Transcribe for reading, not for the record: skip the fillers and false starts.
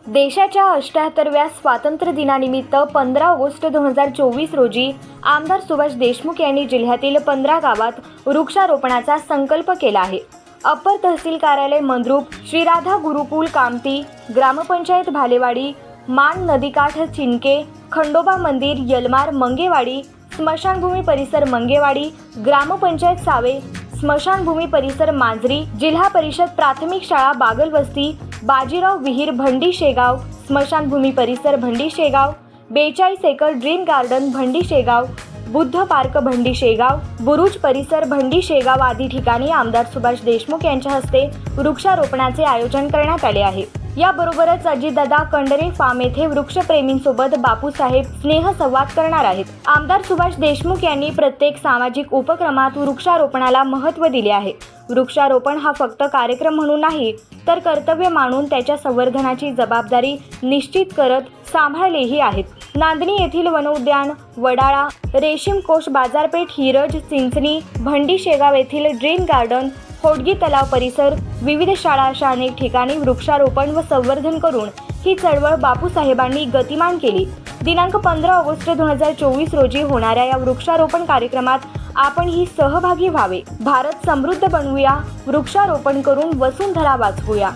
देशाच्या 78व्या स्वातंत्र्य दिनानिमित्त 15 ऑगस्ट 2024 रोजी आमदार सुभाष देशमुख यांनी जिल्ह्यातील 15 गावात वृक्षारोपणाचा संकल्प केला आहे। अप्पर तहसील कार्यालय मंद्रुप, श्री राधा गुरुकुल कामती, ग्रामपंचायत भालेवाडी, मान नदीकाठ चिनके, खंडोबा मंदिर यलमार मंगेवाडी, स्मशानभूमी परिसर मंगेवाडी, ग्रामपंचायत सावे, स्मशानभूमी परिसर मांजरी, जिल्हा परिषद प्राथमिक शाळा बागलवस्ती, बाजीराव विहीर भंडी शेगाव, स्मशानभूमी परिसर Bhandi Shegaon, 42 acre dream garden Bhandi Shegaon, Buddha park Bhandi Shegaon, बुरुज परिसर भंडी शेगाव आदी ठिकाणी आमदार सुभाष देशमुख यांच्या हस्ते वृक्षारोपणाचे आयोजन करण्यात आले आहे। याबरोबरच अजितदादा कंडरे फार्म येथे वृक्षप्रेमींसोबत बापूसाहेब स्नेहसंवाद करणार आहेत। आमदार सुभाष देशमुख यांनी प्रत्येक सामाजिक उपक्रमात वृक्षारोपणाला महत्त्व दिले आहे। वृक्षारोपण हा फक्त कार्यक्रम म्हणून नाही, तर कर्तव्य मानून त्याच्या संवर्धनाची जबाबदारी निश्चित करत सांभाळलेही आहेत। नांदणी येथील वनोद्यान, वडाळा, रेशीम कोष बाजारपेठ, हिरज, चिंचणी, भंडी शेगाव येथील ड्रीम गार्डन, होडगी तलाव परिसर, विविध शाळा अशा अनेक ठिकाणी वृक्षारोपण व संवर्धन करून ही चळवळ बापूसाहेबांनी गतिमान केली। दिनांक 15 ऑगस्ट 2024 रोजी होणाऱ्या या वृक्षारोपण कार्यक्रमात आपणही सहभागी व्हावे। भारत समृद्ध बनवूया, वृक्षारोपण करून वसुंधरा वाचवूया।